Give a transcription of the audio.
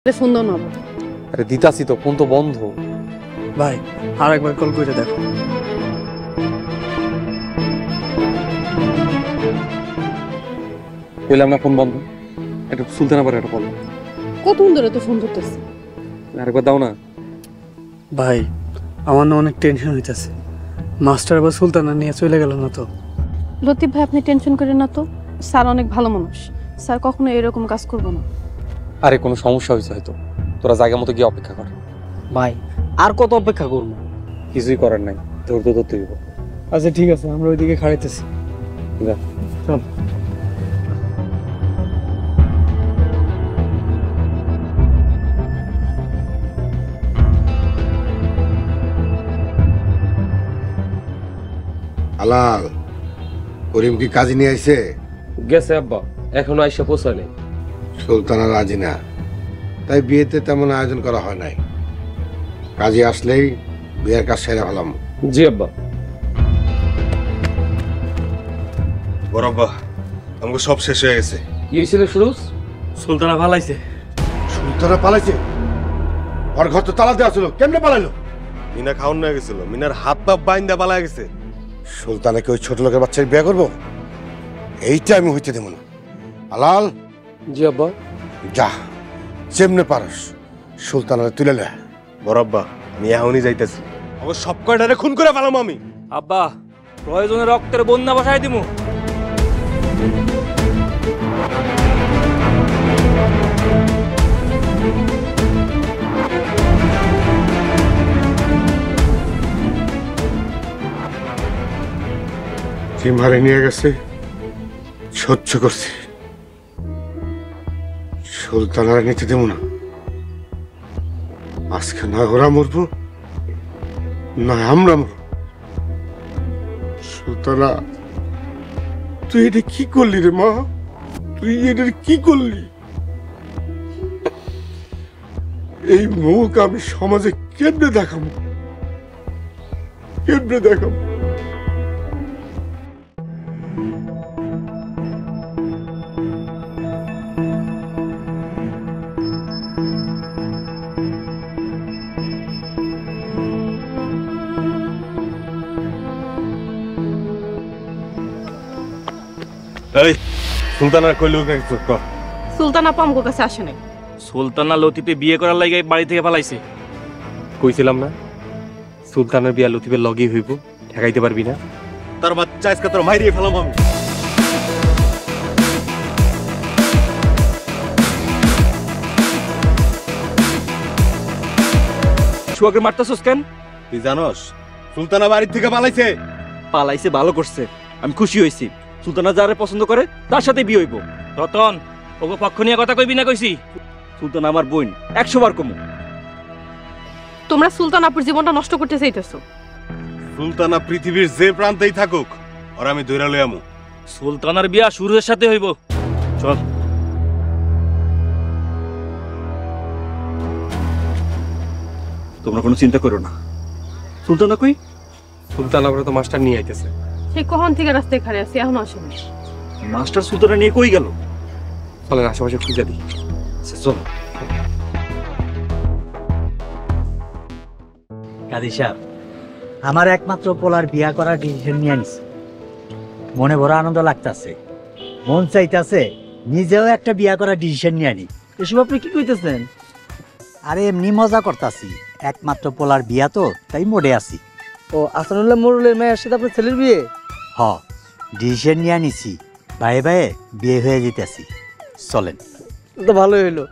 Phone দাও না। আরে দিতাছি তো, ফোন তো বন্ধ। ভাই আর একবার কল করে দেখো। বললাম না ফোন বন্ধ। একটা সুলতানা পারে একটা বল। কতক্ষণ ধরে তো ফোন করতেছি। আরেকবার দাও না। ভাই আমার না অনেক টেনশন হইতেছে, মাস্টার বা সুলতানা নিয়ে চলে গেল না তো। লতিফ ভাই আপনি টেনশন করেন না তো, স্যার অনেক ভালো মানুষ, স্যার কখনো এরকম কাজ করবো না। আরে কোনো সমস্যা হয়েছে হয়তো, তোরা জায়গা মতো গিয়ে অপেক্ষা কর। ভাই আর কত অপেক্ষা করবো? কিছুই করার নাই, ধৈর্য ধরতে দিব। আচ্ছা ঠিক আছে, আমরা ওইদিকে খাড়াইতেছি। যা। চল। আলাল, করিম কি কাজে নিয়ে আইছে? গেছে আব্বা, এখনো আইসা পৌঁছায় নাই। সুলতানা রাজি না, তাই বিয়েতে তেমন আয়োজন করা হয় নাই। কাজে আসলেই বিয়ের কাজ সেরে ফেলাম। জি আব্বা। বরাব্বা আমাকে সব শেষ হয়ে গেছে। কি হয়েছিল সুরজ? সুলতানা ভালাইছে। সুলতানা পালাইছে? ওর ঘর তো তালা দেওয়া ছিল, কেমনে পালাইলো? মিনা খাওয়ান হয়ে গেছিল, মিনার হাত পা বাইন্দা পালা গেছে। সুলতানাকে ওই ছোট লোকের বাচ্চার বিয়ে করবো? এইটা আমি হইতে দেব না। আলাল, জি আব্বা। যা যেমনে পারস সুলতানারে তুলে লে। বরাব্বা আমি এখনই যাইতেছি, আমার সব কয়টারে খুন করে ফেলাম আমি। আব্বা প্রয়োজনে রক্তের বন্যা বসাই দিমু। সিমহারে নিয়ে গেছে, সহ্য করছি। সুলতানারে নিতে দেব না। আজকে নয় ওরা মরবো, নয় আমরা মরব। সুলতানা, তুই এটা কি করলি রে মা? তুই এটা কি করলি? এই মুখ আমি সমাজে কেমনে দেখাবো, কেমনে দেখাবো? এই সুলতানার কই লোক নাকি চুপ কর। সুলতান আপা আমার কাছে আসে নাই। সুলতানা লতিফে বিয়ে করার লাগে বাড়ি থেকে পালাইছে। কইছিলাম না সুলতানের বিয়া লতিফের লগেই হইব, ঠেকাইতে পারবি না। তার বাচ্চা আজকে তোর মাইরিয়ে ফেলাম আমি। ছুয়াকে মারতেছস কেন? তুই জানোস সুলতানা বাড়ির থেকে পালাইছে? পালাইছে ভালো করছে, আমি খুশি হইছি। সুলতানা যারে পছন্দ করে তার সাথে বিয়ে হইব। রতন ওকে পক্ষ নিয়ে কথা কইবি না কইছি? সুলতানা আমার বোন, 100 বার কমু। তোমরা সুলতান আপুর জীবনটা নষ্ট করতে চাইতেছো। সুলতানা পৃথিবীর যে প্রান্তেই থাকুক আর আমি দৈরা লই আমু। সুলতানার বিয়া সুরের সাথে হইব। চল। তোমরা কোনো চিন্তা করো না। সুলতানা কই? সুলতান আবার তো মাস্টার নিয়ে আইতেছে। সেই কখন থেকে রাস্তায় খাড়ে আছি, এখনো আসেনি। মাস্টার সুলতানা নিয়ে কই গেল? চলেন আশেপাশে খুঁজে দিই। চল। কাজী সাহেব, আমার একমাত্র পোলার বিয়া করার ডিসিশন নিয়ে নিছে। মনে বড় আনন্দ লাগতাছে, মন চাইতাছে নিজেও একটা বিয়া করার ডিসিশন নিয়ে আনি। এসব আপনি কি কইতেছেন? আরে এমনি মজা করতাছি, একমাত্র পোলার বিয়া তো তাই মোড়ে আছি। ও আসানুল্লাহ মোরলের মেয়ের সাথে আপনার ছেলের বিয়ে? হ, ডিসিশন নিয়ে নিছি, বায়ে বায়ে বিয়ে হয়ে যেতেছি। চলেন। তো ভালোই হইলো।